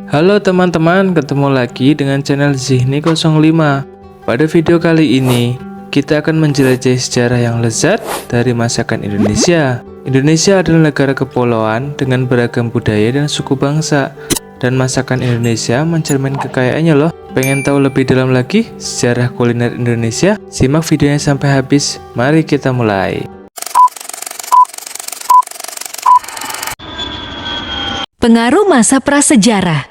Halo teman-teman, ketemu lagi dengan channel Zihni 05. Pada video kali ini, kita akan menjelajahi sejarah yang lezat dari masakan Indonesia. Indonesia adalah negara kepulauan dengan beragam budaya dan suku bangsa. Dan masakan Indonesia mencermin kekayaannya loh. Pengen tahu lebih dalam lagi sejarah kuliner Indonesia? Simak videonya sampai habis. Mari kita mulai. Pengaruh masa prasejarah.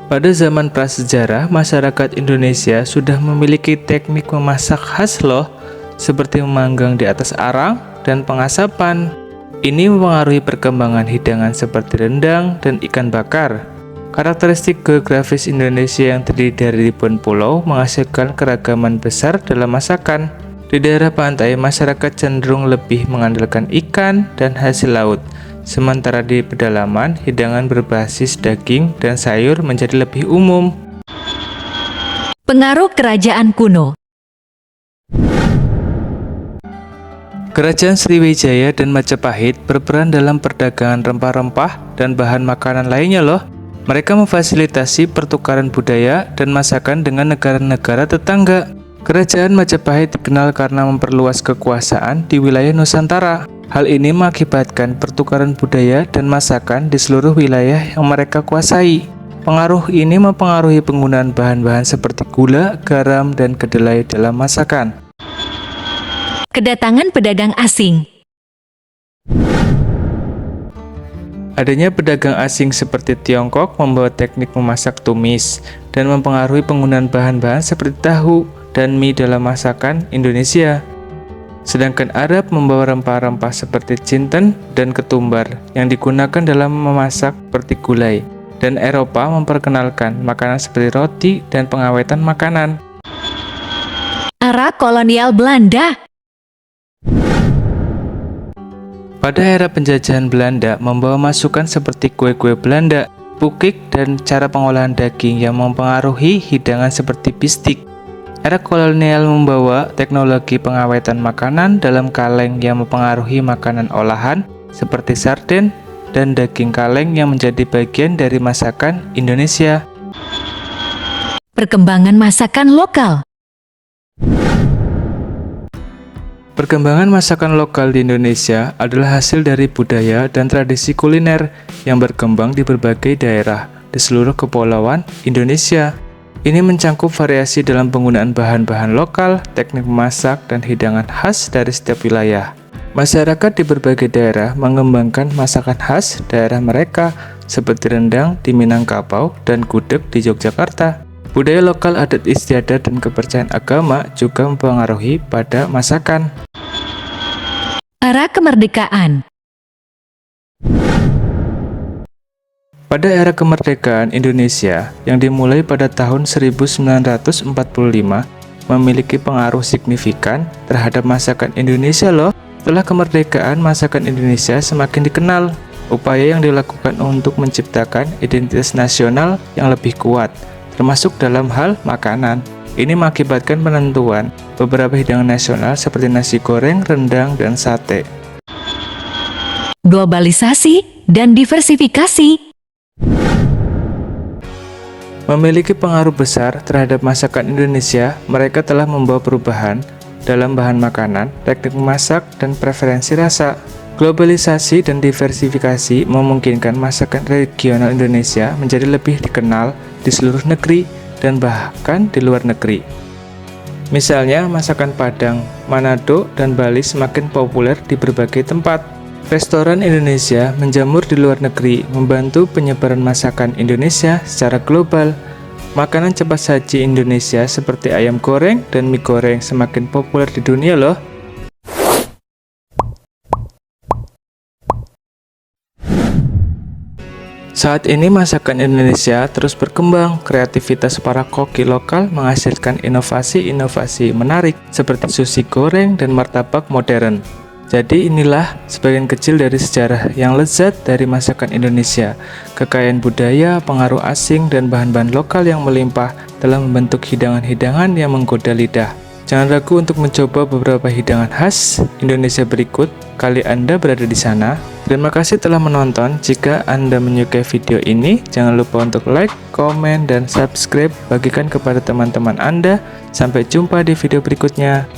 Pada zaman prasejarah, masyarakat Indonesia sudah memiliki teknik memasak khas loh, seperti memanggang di atas arang dan pengasapan. Ini mempengaruhi perkembangan hidangan seperti rendang dan ikan bakar. Karakteristik geografis Indonesia yang terdiri dari ribuan pulau menghasilkan keragaman besar dalam masakan. Di daerah pantai, masyarakat cenderung lebih mengandalkan ikan dan hasil laut. Sementara di pedalaman, hidangan berbasis daging dan sayur menjadi lebih umum. Pengaruh kerajaan kuno. Kerajaan Sriwijaya dan Majapahit berperan dalam perdagangan rempah-rempah dan bahan makanan lainnya loh. Mereka memfasilitasi pertukaran budaya dan masakan dengan negara-negara tetangga. Kerajaan Majapahit dikenal karena memperluas kekuasaan di wilayah Nusantara. Hal ini mengakibatkan pertukaran budaya dan masakan di seluruh wilayah yang mereka kuasai. Pengaruh ini mempengaruhi penggunaan bahan-bahan seperti gula, garam, dan kedelai dalam masakan. Kedatangan pedagang asing. Adanya pedagang asing seperti Tiongkok membawa teknik memasak tumis dan mempengaruhi penggunaan bahan-bahan seperti tahu dan mie dalam masakan Indonesia. Sedangkan Arab membawa rempah-rempah seperti jinten dan ketumbar yang digunakan dalam memasak seperti gulai. Dan Eropa memperkenalkan makanan seperti roti dan pengawetan makanan. Era kolonial Belanda. Pada era penjajahan Belanda membawa masukan seperti kue-kue Belanda, pukik, dan cara pengolahan daging yang mempengaruhi hidangan seperti bistik. Era kolonial membawa teknologi pengawetan makanan dalam kaleng yang mempengaruhi makanan olahan seperti sarden dan daging kaleng yang menjadi bagian dari masakan Indonesia. Perkembangan masakan lokal. Perkembangan masakan lokal di Indonesia adalah hasil dari budaya dan tradisi kuliner yang berkembang di berbagai daerah di seluruh kepulauan Indonesia. Ini mencangkup variasi dalam penggunaan bahan-bahan lokal, teknik memasak, dan hidangan khas dari setiap wilayah. Masyarakat di berbagai daerah mengembangkan masakan khas daerah mereka seperti rendang di Minangkabau dan gudeg di Yogyakarta. Budaya lokal, adat istiadat, dan kepercayaan agama juga mempengaruhi pada masakan. Era kemerdekaan. Pada era kemerdekaan Indonesia yang dimulai pada tahun 1945 memiliki pengaruh signifikan terhadap masakan Indonesia loh. Setelah kemerdekaan, masakan Indonesia semakin dikenal. Upaya yang dilakukan untuk menciptakan identitas nasional yang lebih kuat, termasuk dalam hal makanan. Ini mengakibatkan penentuan beberapa hidangan nasional seperti nasi goreng, rendang, dan sate. Globalisasi dan diversifikasi. Memiliki pengaruh besar terhadap masakan Indonesia, mereka telah membawa perubahan dalam bahan makanan, teknik memasak, dan preferensi rasa. Globalisasi dan diversifikasi memungkinkan masakan regional Indonesia menjadi lebih dikenal di seluruh negeri dan bahkan di luar negeri. Misalnya, masakan Padang, Manado, dan Bali semakin populer di berbagai tempat. Restoran Indonesia menjamur di luar negeri, membantu penyebaran masakan Indonesia secara global. Makanan cepat saji Indonesia seperti ayam goreng dan mie goreng semakin populer di dunia loh. Saat ini masakan Indonesia terus berkembang. Kreativitas para koki lokal menghasilkan inovasi-inovasi menarik seperti sushi goreng dan martabak modern. Jadi inilah sebagian kecil dari sejarah yang lezat dari masakan Indonesia. Kekayaan budaya, pengaruh asing, dan bahan-bahan lokal yang melimpah telah membentuk hidangan-hidangan yang menggoda lidah. Jangan ragu untuk mencoba beberapa hidangan khas Indonesia berikut kali Anda berada di sana. Terima kasih telah menonton. Jika Anda menyukai video ini, jangan lupa untuk like, komen, dan subscribe. Bagikan kepada teman-teman Anda. Sampai jumpa di video berikutnya.